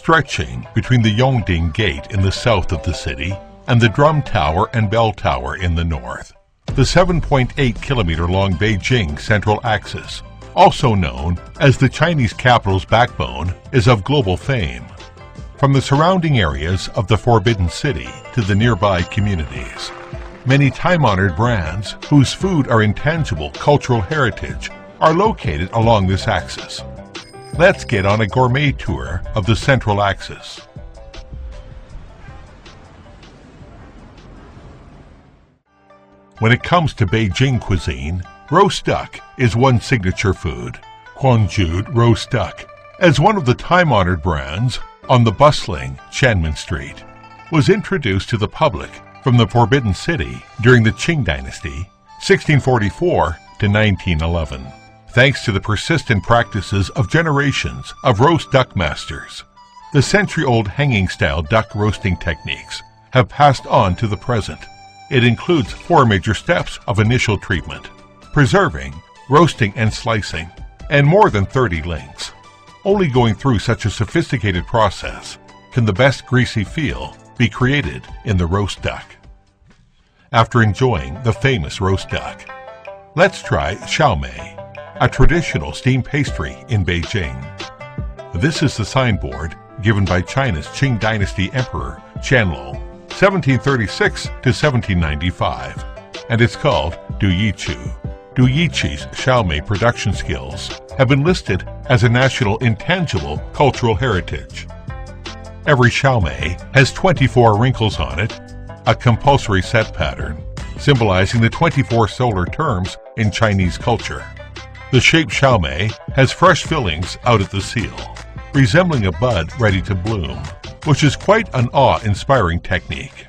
stretching between the Yongding Gate in the south of the city and the Drum Tower and Bell Tower in the north. The 7.8-kilometer-long Beijing Central Axis, also known as the Chinese capital's backbone, is of global fame. From the surrounding areas of the Forbidden City to the nearby communities, many time-honored brands whose food are intangible cultural heritage are located along this axis. Let's get on a gourmet tour of the Central Axis. When it comes to Beijing cuisine, roast duck is one signature food. Huangjud roast duck, as one of the time-honored brands on the bustling Tiananmen Street, was introduced to the public from the Forbidden City during the Qing Dynasty, 1644 to 1911. Thanks to the persistent practices of generations of roast duck masters, the century-old hanging-style duck roasting techniques have passed on to the present. It includes 4 major steps of initial treatment: preserving, roasting, and slicing, and more than 30 links. Only going through such a sophisticated process can the best greasy feel be created in the roast duck. After enjoying the famous roast duck, let's try xiaomei, a traditional steamed pastry in Beijing. This is the signboard given by China's Qing Dynasty Emperor Qianlong, 1736 to 1795, and it's called Du Yichu. Du Yichi's xiaomei production skills have been listed as a national intangible cultural heritage. Every xiaomei has 24 wrinkles on it, a compulsory set pattern, symbolizing the 24 solar terms in Chinese culture. The shaped xiaomei has fresh fillings out at the seal, resembling a bud ready to bloom, which is quite an awe-inspiring technique.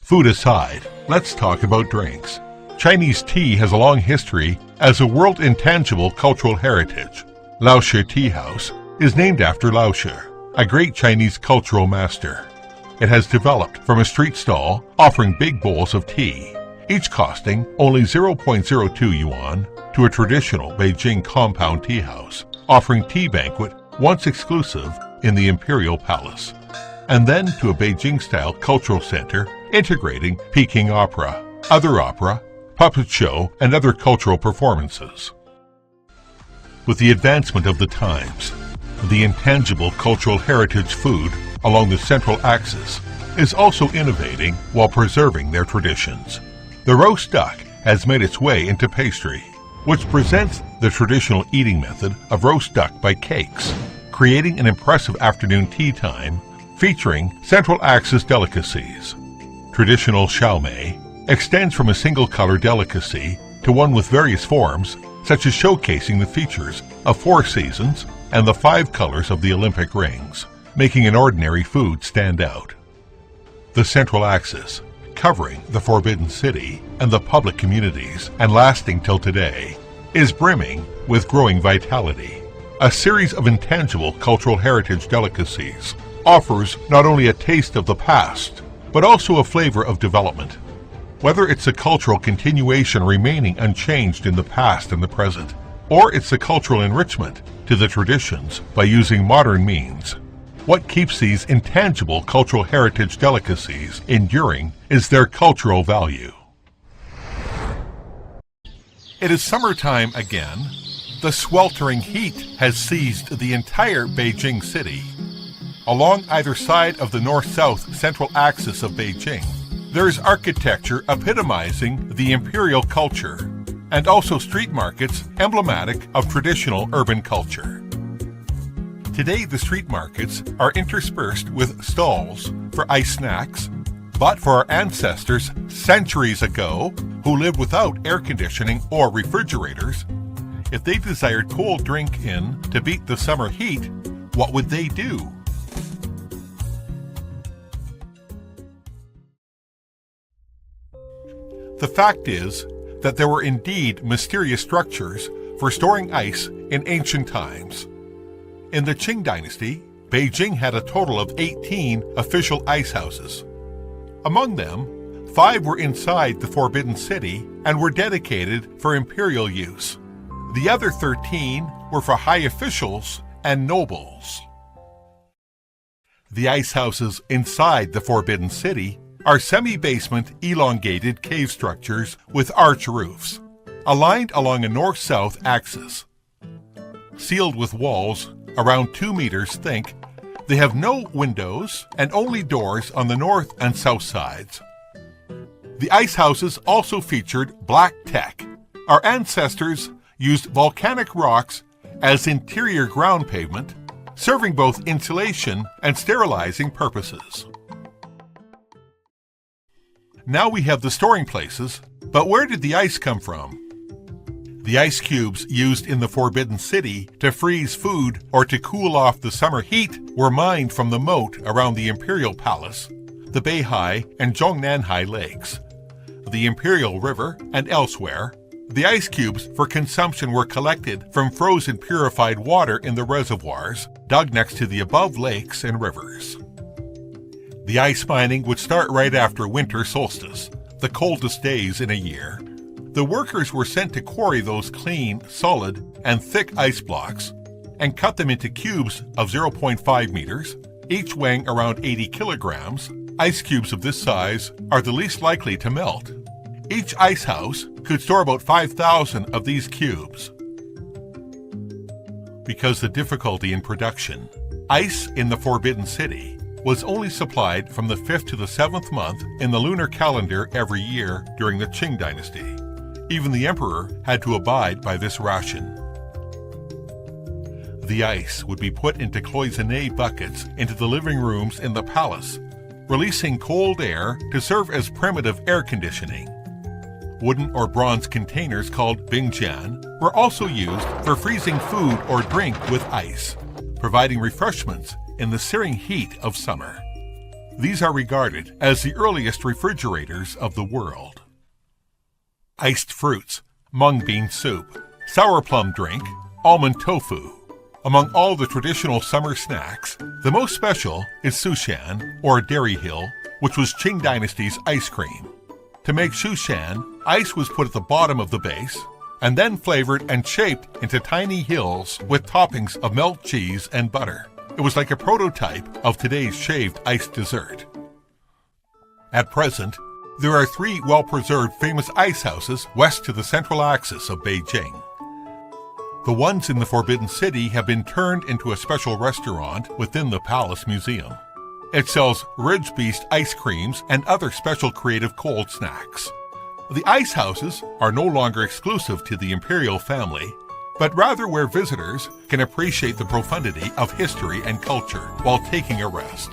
Food aside, let's talk about drinks. Chinese tea has a long history as a world intangible cultural heritage. Laoshi Tea House is named after Laoshi, a great Chinese cultural master. It has developed from a street stall offering big bowls of tea, each costing only 0.02 yuan, to a traditional Beijing compound tea house, offering tea banquet once exclusive in the Imperial Palace, and then to a Beijing-style cultural center integrating Peking opera, other opera, puppet show, and other cultural performances. With the advancement of the times, the intangible cultural heritage food along the Central Axis is also innovating while preserving their traditions. The roast duck has made its way into pastry, which presents the traditional eating method of roast duck by cakes, creating an impressive afternoon tea time featuring Central Axis delicacies. Traditional xiaomei extends from a single-color delicacy to one with various forms, such as showcasing the features of 4 seasons and the 5 colors of the Olympic rings, making an ordinary food stand out. The Central Axis, covering the Forbidden City and the public communities and lasting till today, is brimming with growing vitality. A series of intangible cultural heritage delicacies offers not only a taste of the past, but also a flavor of development. Whether it's a cultural continuation remaining unchanged in the past and the present, or it's a cultural enrichment to the traditions by using modern means, what keeps these intangible cultural heritage delicacies enduring is their cultural value. It is summertime again. The sweltering heat has seized the entire Beijing city. Along either side of the north-south central axis of Beijing, there is architecture epitomizing the imperial culture, and also street markets emblematic of traditional urban culture. Today, the street markets are interspersed with stalls for ice snacks, bought for our ancestors centuries ago who lived without air conditioning or refrigerators. If they desired cold drink in to beat the summer heat, what would they do? The fact is that there were indeed mysterious structures for storing ice in ancient times. In the Qing Dynasty, Beijing had a total of 18 official ice houses. Among them, 5 were inside the Forbidden City and were dedicated for imperial use. The other 13 were for high officials and nobles. The ice houses inside the Forbidden City are semi-basement elongated cave structures with arch roofs, aligned along a north-south axis. Sealed with walls around 2 meters thick, they have no windows and only doors on the north and south sides. The ice houses also featured black tech. Our ancestors used volcanic rocks as interior ground pavement, serving both insulation and sterilizing purposes. Now we have the storing places, but where did the ice come from? The ice cubes used in the Forbidden City to freeze food or to cool off the summer heat were mined from the moat around the Imperial Palace, the Beihai and Zhongnanhai lakes, the Imperial River, and elsewhere. The ice cubes for consumption were collected from frozen purified water in the reservoirs dug next to the above lakes and rivers. The ice mining would start right after winter solstice, the coldest days in a year. The workers were sent to quarry those clean, solid, and thick ice blocks and cut them into cubes of 0.5 meters, each weighing around 80 kilograms. Ice cubes of this size are the least likely to melt. Each ice house could store about 5,000 of these cubes. Because the difficulty in production, ice in the Forbidden City was only supplied from the 5th to the 7th month in the lunar calendar every year during the Qing dynasty. Even the emperor had to abide by this ration. The ice would be put into cloisonné buckets into the living rooms in the palace, releasing cold air to serve as primitive air conditioning. Wooden or bronze containers called bingjian were also used for freezing food or drink with ice, providing refreshments in the searing heat of summer. These are regarded as the earliest refrigerators of the world. Iced fruits, mung bean soup, sour plum drink, almond tofu. Among all the traditional summer snacks, the most special is sushan, or dairy hill, which was Qing Dynasty's ice cream. To make sushan, ice was put at the bottom of the base, and then flavored and shaped into tiny hills with toppings of melt cheese and butter. It was like a prototype of today's shaved ice dessert. At present, there are 3 well-preserved famous ice houses west to the Central Axis of Beijing. The ones in the Forbidden City have been turned into a special restaurant within the Palace Museum. It sells Ridge Beast ice creams and other special creative cold snacks. The ice houses are no longer exclusive to the imperial family, but rather where visitors can appreciate the profundity of history and culture while taking a rest.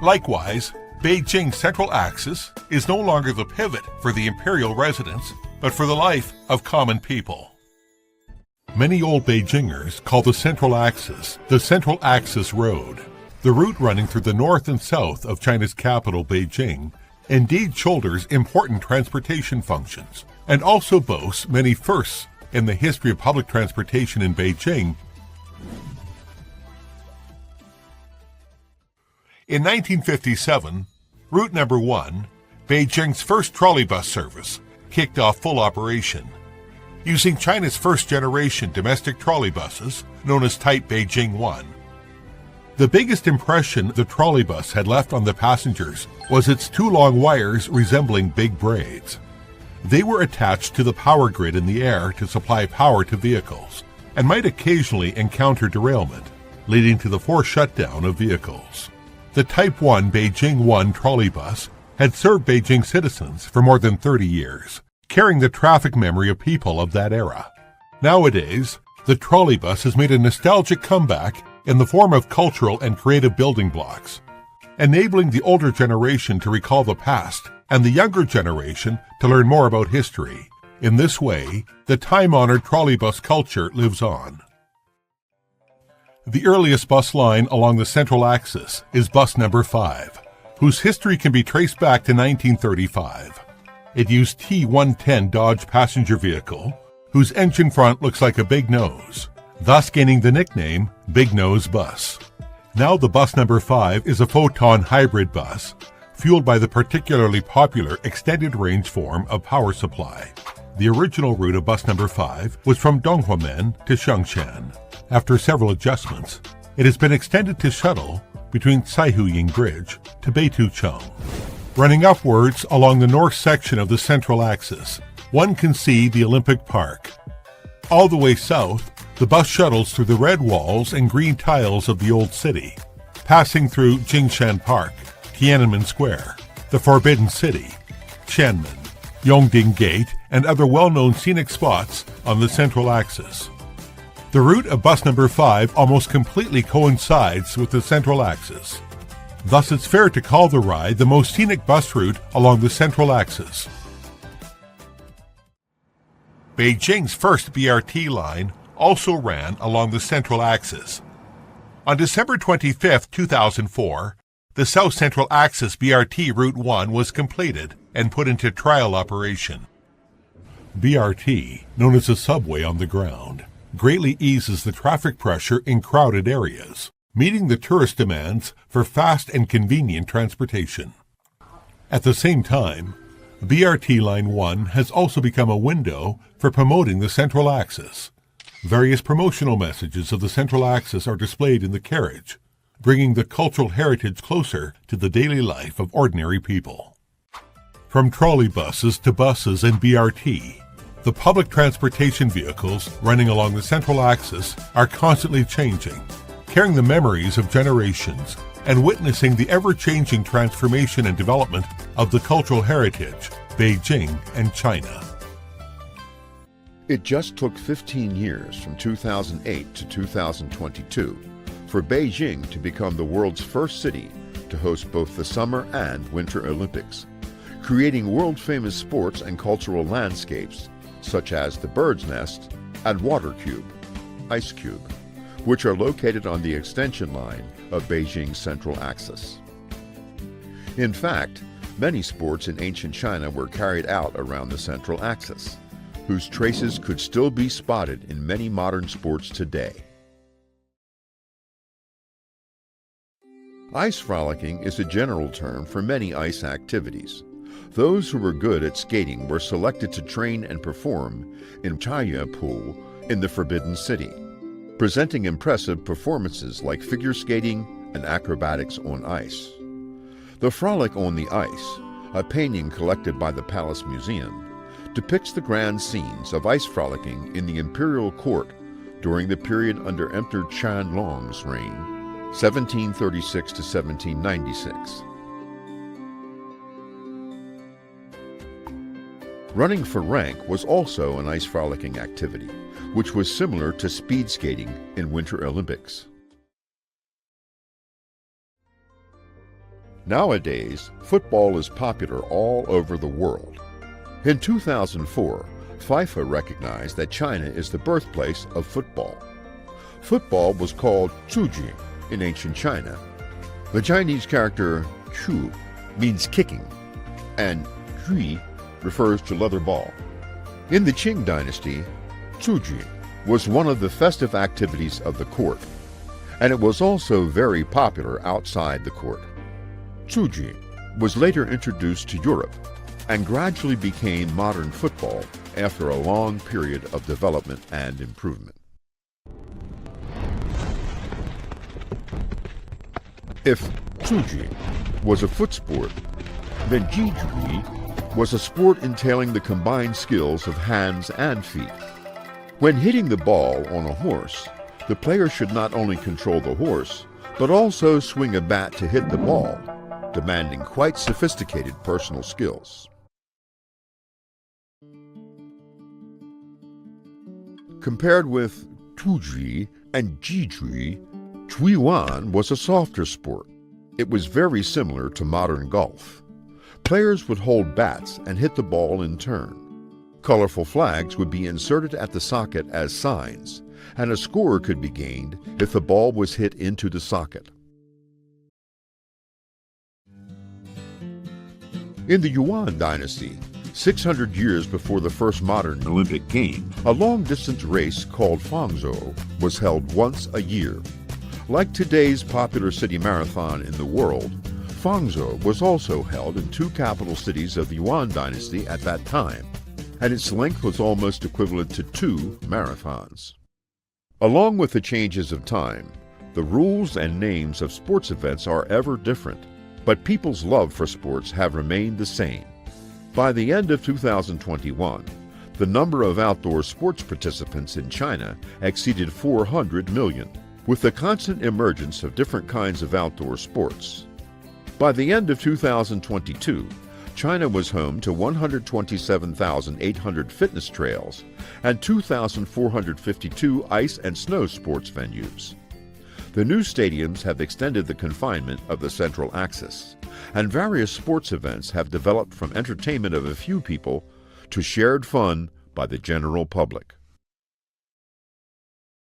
Likewise, Beijing Central Axis is no longer the pivot for the imperial residents, but for the life of common people. Many old Beijingers call the Central Axis the Central Axis Road. The route running through the north and south of China's capital, Beijing, indeed shoulders important transportation functions, and also boasts many firsts in the history of public transportation in Beijing. In 1957, Route Number 1, Beijing's first trolleybus service, kicked off full operation. Using China's first-generation domestic trolleybuses, known as Type Beijing 1. The biggest impression the trolleybus had left on the passengers was its 2 long wires resembling big braids. They were attached to the power grid in the air to supply power to vehicles, and might occasionally encounter derailment, leading to the forced shutdown of vehicles. The Type 1 Beijing 1 trolleybus had served Beijing citizens for more than 30 years, carrying the traffic memory of people of that era. Nowadays, the trolleybus has made a nostalgic comeback in the form of cultural and creative building blocks, enabling the older generation to recall the past and the younger generation to learn more about history. In this way, the time-honored trolleybus culture lives on. The earliest bus line along the Central Axis is bus number 5, whose history can be traced back to 1935. It used T-110 Dodge passenger vehicle, whose engine front looks like a big nose, thus gaining the nickname Big Nose Bus. Now the bus number 5 is a photon hybrid bus, fueled by the particularly popular extended range form of power supply. The original route of bus number 5 was from Donghuamen to Xiangshan. After several adjustments, it has been extended to shuttle between Saihuying Bridge to Beitucheng. Running upwards along the north section of the Central Axis, one can see the Olympic Park. All the way south, the bus shuttles through the red walls and green tiles of the old city, passing through Jingshan Park, Tiananmen Square, the Forbidden City, Tiananmen, Yongding Gate, and other well-known scenic spots on the Central Axis. The route of bus number 5 almost completely coincides with the Central Axis. Thus, it's fair to call the ride the most scenic bus route along the Central Axis. Beijing's first BRT line also ran along the Central Axis. On December 25, 2004, the South Central Axis BRT Route 1 was completed and put into trial operation. BRT, known as a subway on the ground, greatly eases the traffic pressure in crowded areas, meeting the tourist demands for fast and convenient transportation. At the same time, BRT Line 1 has also become a window for promoting the Central Axis. Various promotional messages of the Central Axis are displayed in the carriage, bringing the cultural heritage closer to the daily life of ordinary people. From trolley buses to buses and BRT, the public transportation vehicles running along the Central Axis are constantly changing, carrying the memories of generations and witnessing the ever-changing transformation and development of the cultural heritage, Beijing and China. It just took 15 years from 2008 to 2022 for Beijing to become the world's first city to host both the Summer and Winter Olympics, creating world-famous sports and cultural landscapes such as the Bird's Nest and Water Cube, Ice Cube, which are located on the extension line of Beijing Central Axis. In fact, many sports in ancient China were carried out around the Central Axis, whose traces could still be spotted in many modern sports today. Ice frolicking is a general term for many ice activities. Those who were good at skating were selected to train and perform in Chaoyue Pool in the Forbidden City, presenting impressive performances like figure skating and acrobatics on ice. The Frolic on the Ice, a painting collected by the Palace Museum, depicts the grand scenes of ice frolicking in the imperial court during the period under Emperor Qianlong's reign, 1736 to 1796. Running for rank was also an ice frolicking activity, which was similar to speed skating in Winter Olympics. Nowadays, football is popular all over the world. In 2004, FIFA recognized that China is the birthplace of football. Football was called Zhuji in ancient China. The Chinese character Chu means kicking, and Hui refers to leather ball. In the Qing dynasty, Zhuji was one of the festive activities of the court, and it was also very popular outside the court. Zhuji was later introduced to Europe and gradually became modern football after a long period of development and improvement. If Zhuji was a foot sport, then Jizhui was a sport entailing the combined skills of hands and feet. When hitting the ball on a horse, the player should not only control the horse, but also swing a bat to hit the ball, demanding quite sophisticated personal skills. Compared with Tuzhi and Jizhui, Chuiyuan was a softer sport. It was very similar to modern golf. Players would hold bats and hit the ball in turn. Colorful flags would be inserted at the socket as signs, and a score could be gained if the ball was hit into the socket. In the Yuan dynasty, 600 years before the first modern Olympic Games, a long-distance race called Fangzhou was held once a year. Like today's popular city marathon in the world, Fangzhou was also held in two capital cities of the Yuan dynasty at that time, and its length was almost equivalent to 2 marathons. Along with the changes of time, The rules and names of sports events are ever different, but people's love for sports have remained the same. By the end of 2021, the number of outdoor sports participants in China exceeded 400 million, with the constant emergence of different kinds of outdoor sports. By the end of 2022, China was home to 127,800 fitness trails and 2,452 ice and snow sports venues. The new stadiums have extended the confinement of the Central Axis, and various sports events have developed from entertainment of a few people to shared fun by the general public.